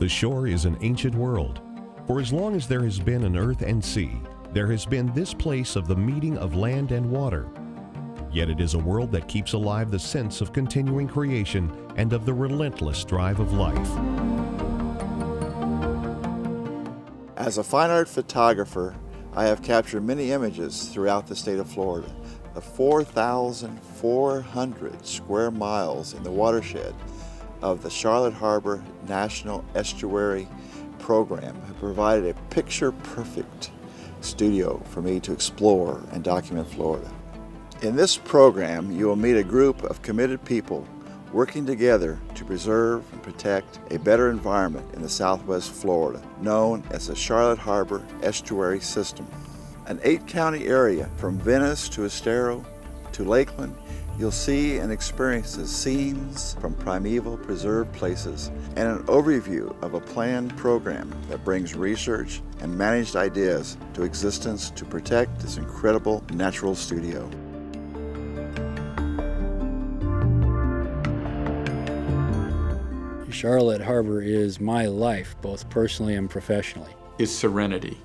The shore is an ancient world. For as long as there has been an earth and sea, there has been this place of the meeting of land and water. Yet it is a world that keeps alive the sense of continuing creation and of the relentless drive of life. As a fine art photographer, I have captured many images throughout the state of Florida. The 4,400 square miles in the watershed of the Charlotte Harbor National Estuary program have provided a picture-perfect studio for me to explore and document Florida. In this program, you will meet a group of committed people working together to preserve and protect a better environment in the Southwest Florida, known as the Charlotte Harbor Estuary System. An 8-county area from Venice to Estero to Lakeland, you'll see and experience the scenes from primeval preserved places and an overview of a planned program that brings research and managed ideas to existence to protect this incredible natural studio. Charlotte Harbor is my life, both personally and professionally. It's serenity.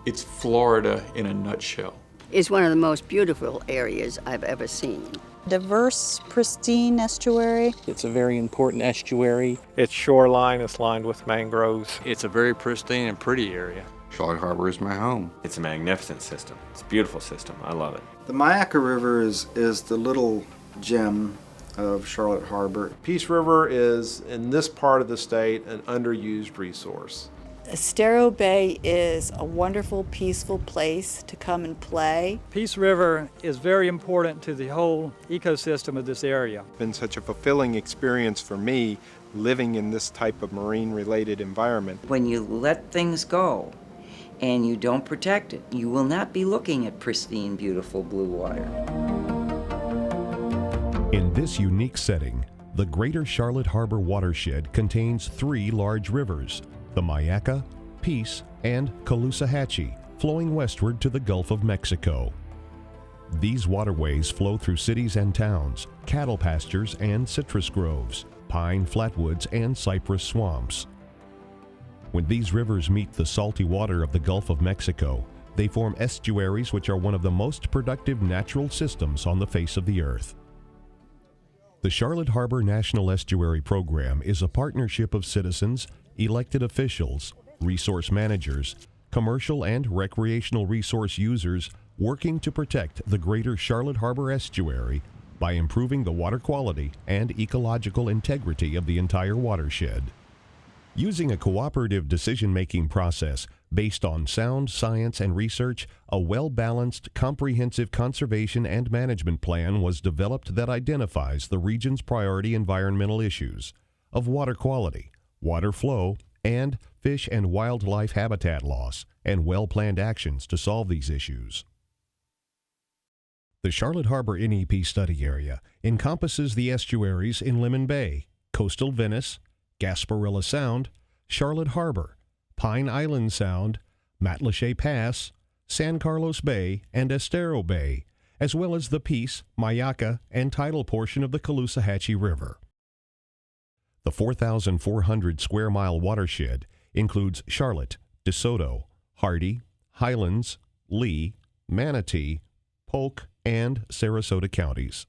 It's Florida in a nutshell. It's one of the most beautiful areas I've ever seen. Diverse, pristine estuary. It's a very important estuary. Its shoreline is lined with mangroves. It's a very pristine and pretty area. Charlotte Harbor is my home. It's a magnificent system. It's a beautiful system. I love it. The Myakka River is the little gem of Charlotte Harbor. Peace River is, in this part of the state, an underused resource. Estero Bay is a wonderful, peaceful place to come and play. Peace River is very important to the whole ecosystem of this area. It's been such a fulfilling experience for me living in this type of marine-related environment. When you let things go and you don't protect it, you will not be looking at pristine, beautiful blue water. In this unique setting, the Greater Charlotte Harbor watershed contains 3 large rivers, the Myakka, Peace, and Caloosahatchee, flowing westward to the Gulf of Mexico. These waterways flow through cities and towns, cattle pastures and citrus groves, pine flatwoods and cypress swamps. When these rivers meet the salty water of the Gulf of Mexico, they form estuaries, which are one of the most productive natural systems on the face of the earth. The Charlotte Harbor National Estuary Program is a partnership of citizens, elected officials, resource managers, commercial and recreational resource users working to protect the Greater Charlotte Harbor Estuary by improving the water quality and ecological integrity of the entire watershed. Using a cooperative decision-making process based on sound science and research, a well-balanced, comprehensive conservation and management plan was developed that identifies the region's priority environmental issues of water quality, water flow, and fish and wildlife habitat loss, and well-planned actions to solve these issues. The Charlotte Harbor NEP study area encompasses the estuaries in Lemon Bay, coastal Venice, Gasparilla Sound, Charlotte Harbor, Pine Island Sound, Matlacha Pass, San Carlos Bay, and Estero Bay, as well as the Peace, Myakka, and tidal portion of the Caloosahatchee River. The 4,400 square mile watershed includes Charlotte, DeSoto, Hardy, Highlands, Lee, Manatee, Polk, and Sarasota counties.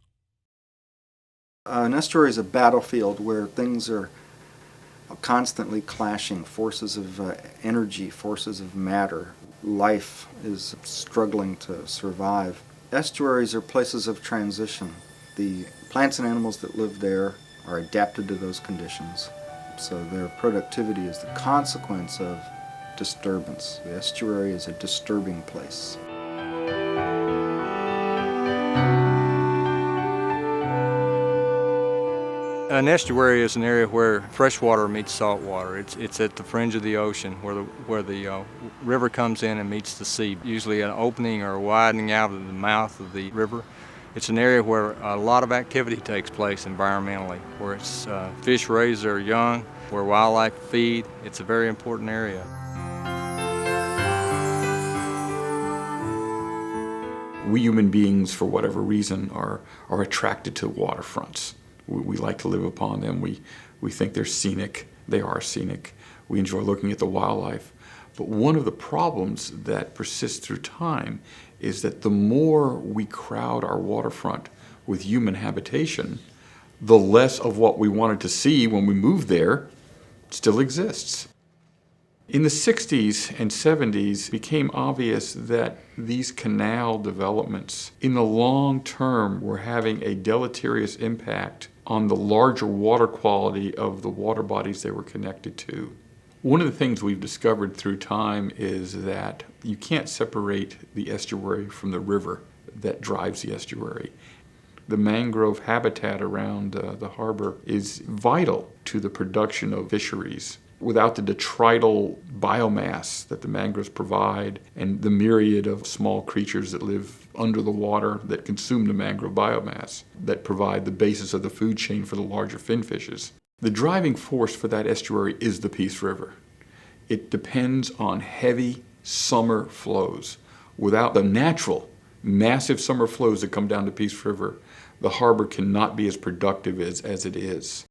An estuary is a battlefield where things are constantly clashing, forces of energy, forces of matter. Life is struggling to survive. Estuaries are places of transition. The plants and animals that live there are adapted to those conditions, so their productivity is the consequence of disturbance. The estuary is a disturbing place. An estuary is an area where fresh water meets salt water. It's at the fringe of the ocean where the river comes in and meets the sea, usually an opening or a widening out of the mouth of the river. It's an area where a lot of activity takes place environmentally, where it's fish raise their young, where wildlife feed. It's a very important area. We human beings, for whatever reason, are attracted to waterfronts. We like to live upon them. We think they're scenic They are scenic. We enjoy looking at the wildlife. But one of the problems that persists through time is that the more we crowd our waterfront with human habitation, the less of what we wanted to see when we moved there still exists. In the 60s and 70s, it became obvious that these canal developments in the long term were having a deleterious impact on the larger water quality of the water bodies they were connected to. One of the things we've discovered through time is that you can't separate the estuary from the river that drives the estuary. The mangrove habitat around the harbor is vital to the production of fisheries. Without the detrital biomass that the mangroves provide and the myriad of small creatures that live under the water that consume the mangrove biomass that provide the basis of the food chain for the larger finfishes, the driving force for that estuary is the Peace River. It depends on heavy summer flows. Without the natural, massive summer flows that come down the Peace River, the harbor cannot be as productive as it is.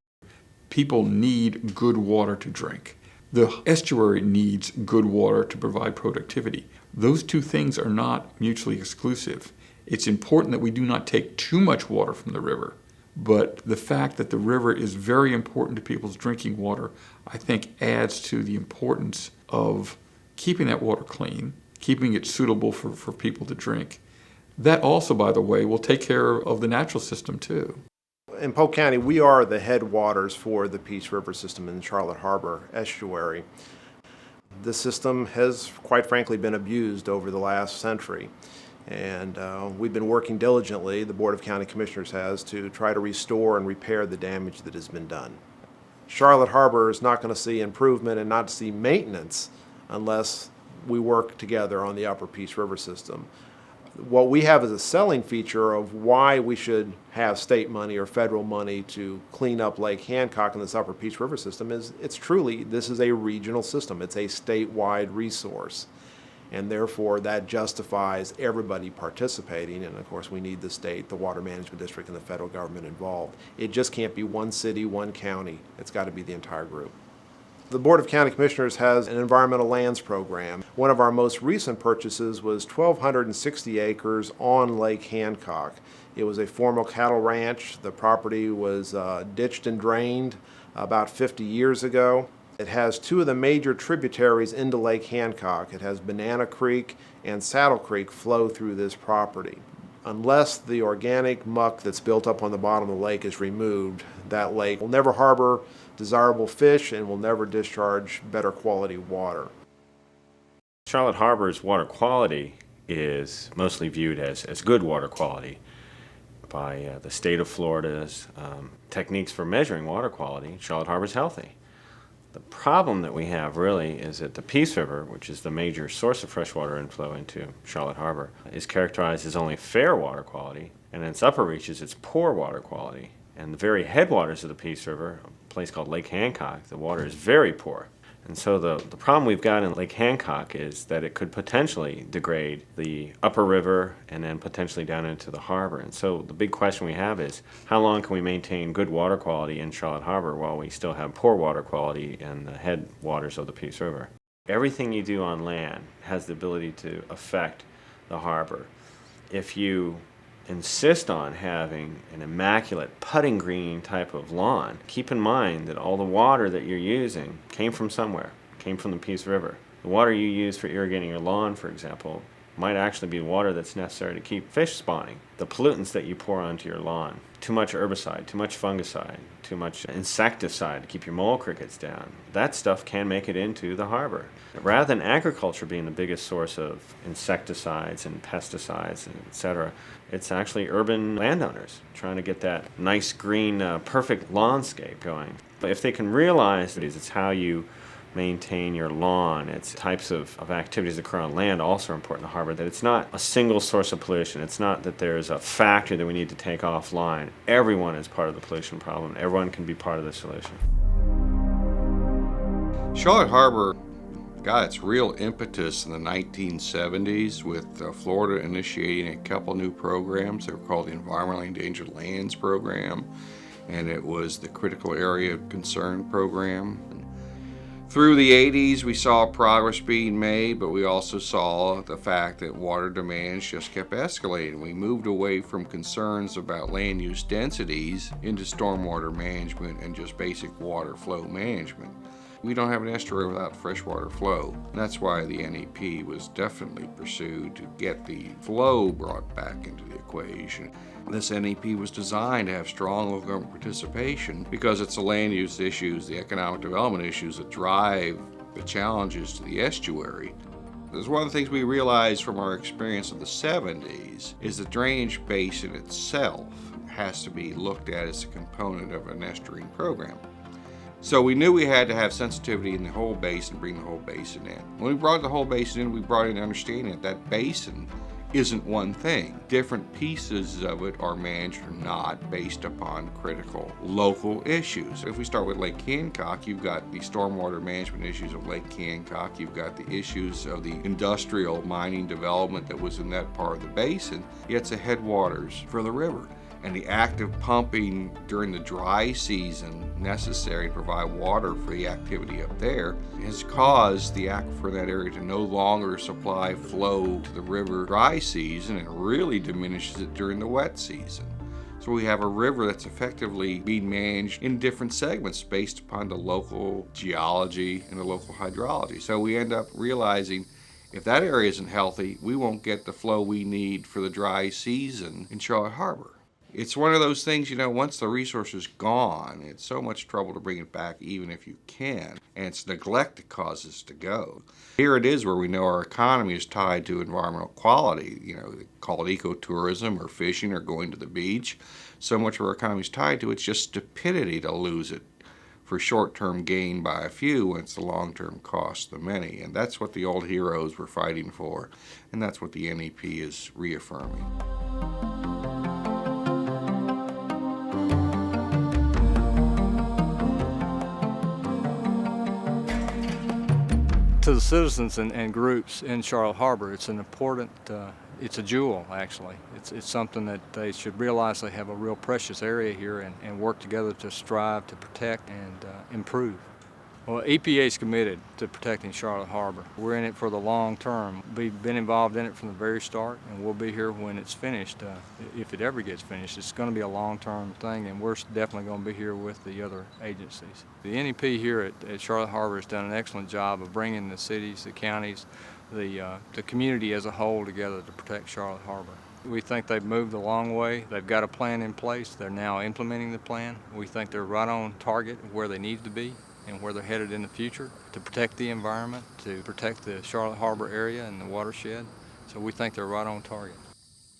People need good water to drink. The estuary needs good water to provide productivity. Those two things are not mutually exclusive. It's important that we do not take too much water from the river, but the fact that the river is very important to people's drinking water, I think, adds to the importance of keeping that water clean, keeping it suitable for people to drink. That also, by the way, will take care of the natural system too. In Polk County, we are the headwaters for the Peace River system in the Charlotte Harbor estuary. The system has, quite frankly, been abused over the last century. And we've been working diligently, the Board of County Commissioners has, to try to restore and repair the damage that has been done. Charlotte Harbor is not going to see improvement and not see maintenance unless we work together on the Upper Peace River system. What we have as a selling feature of why we should have state money or federal money to clean up Lake Hancock and this Upper Peace River system is this is a regional system. It's a statewide resource. And therefore that justifies everybody participating. And of course we need the state, the Water Management District, and the federal government involved. It just can't be one city, one county. It's got to be the entire group. The Board of County Commissioners has an environmental lands program. One of our most recent purchases was 1,260 acres on Lake Hancock. It was a former cattle ranch. The property was ditched and drained about 50 years ago. It has two of the major tributaries into Lake Hancock. It has Banana Creek and Saddle Creek flow through this property. Unless the organic muck that's built up on the bottom of the lake is removed, that lake will never harbor desirable fish and will never discharge better quality water. Charlotte Harbor's water quality is mostly viewed as good water quality by the state of Florida's techniques for measuring water quality. Charlotte Harbor's healthy. The problem that we have really is that the Peace River, which is the major source of freshwater inflow into Charlotte Harbor, is characterized as only fair water quality, and in its upper reaches it's poor water quality. And the very headwaters of the Peace River, a place called Lake Hancock, the water is very poor. And so the problem we've got in Lake Hancock is that it could potentially degrade the upper river and then potentially down into the harbor. And so the big question we have is, how long can we maintain good water quality in Charlotte Harbor while we still have poor water quality in the headwaters of the Peace River? Everything you do on land has the ability to affect the harbor. If you insist on having an immaculate putting green type of lawn, keep in mind that all the water that you're using came from somewhere, came from the Peace River. The water you use for irrigating your lawn, for example, might actually be water that's necessary to keep fish spawning. The pollutants that you pour onto your lawn, too much herbicide, too much fungicide, too much insecticide to keep your mole crickets down, that stuff can make it into the harbor. Rather than agriculture being the biggest source of insecticides and pesticides, etc., it's actually urban landowners trying to get that nice green, perfect lawnscape going. But if they can realize that it's how you maintain your lawn, it's types of activities that occur on land also are important in the harbor, that it's not a single source of pollution. It's not that there's a factory that we need to take offline. Everyone is part of the pollution problem. Everyone can be part of the solution. Charlotte Harbor got its real impetus in the 1970s with Florida initiating a couple new programs. They were called the Environmentally Endangered Lands Program, and it was the Critical Area of Concern Program. Through the 80s, we saw progress being made, but we also saw the fact that water demands just kept escalating. We moved away from concerns about land use densities into stormwater management and just basic water flow management. We don't have an estuary without freshwater flow. And that's why the NEP was definitely pursued to get the flow brought back into the equation. This NEP was designed to have strong local government participation because it's the land use issues, the economic development issues that drive the challenges to the estuary. There's one of the things we realized from our experience of the 70s is the drainage basin itself has to be looked at as a component of an estuarine program. So we knew we had to have sensitivity in the whole basin, bring the whole basin in. When we brought the whole basin in, we brought in understanding that that basin isn't one thing. Different pieces of it are managed or not based upon critical local issues. If we start with Lake Hancock, you've got the stormwater management issues of Lake Hancock, you've got the issues of the industrial mining development that was in that part of the basin, yet it's the headwaters for the river. And the active pumping during the dry season necessary to provide water for the activity up there has caused the aquifer in that area to no longer supply flow to the river dry season and really diminishes it during the wet season. So we have a river that's effectively being managed in different segments based upon the local geology and the local hydrology. So we end up realizing if that area isn't healthy, we won't get the flow we need for the dry season in Charlotte Harbor. It's one of those things, once the resource is gone, it's so much trouble to bring it back even if you can, and it's neglect that causes it to go. Here it is where we know our economy is tied to environmental quality, they call it ecotourism or fishing or going to the beach. So much of our economy is tied to it. It's just stupidity to lose it for short-term gain by a few when it's the long-term cost of the many. And that's what the old heroes were fighting for, and that's what the NEP is reaffirming. To the citizens and groups in Charlotte Harbor, it's an important, it's a jewel actually. It's something that they should realize they have a real precious area here and work together to strive to protect and improve. Well, EPA is committed to protecting Charlotte Harbor. We're in it for the long term. We've been involved in it from the very start, and we'll be here when it's finished. If it ever gets finished, it's going to be a long-term thing, and we're definitely going to be here with the other agencies. The NEP here at Charlotte Harbor has done an excellent job of bringing the cities, the counties, the community as a whole together to protect Charlotte Harbor. We think they've moved a long way. They've got a plan in place. They're now implementing the plan. We think they're right on target where they need to be and where they're headed in the future to protect the environment, to protect the Charlotte Harbor area and the watershed. So we think they're right on target.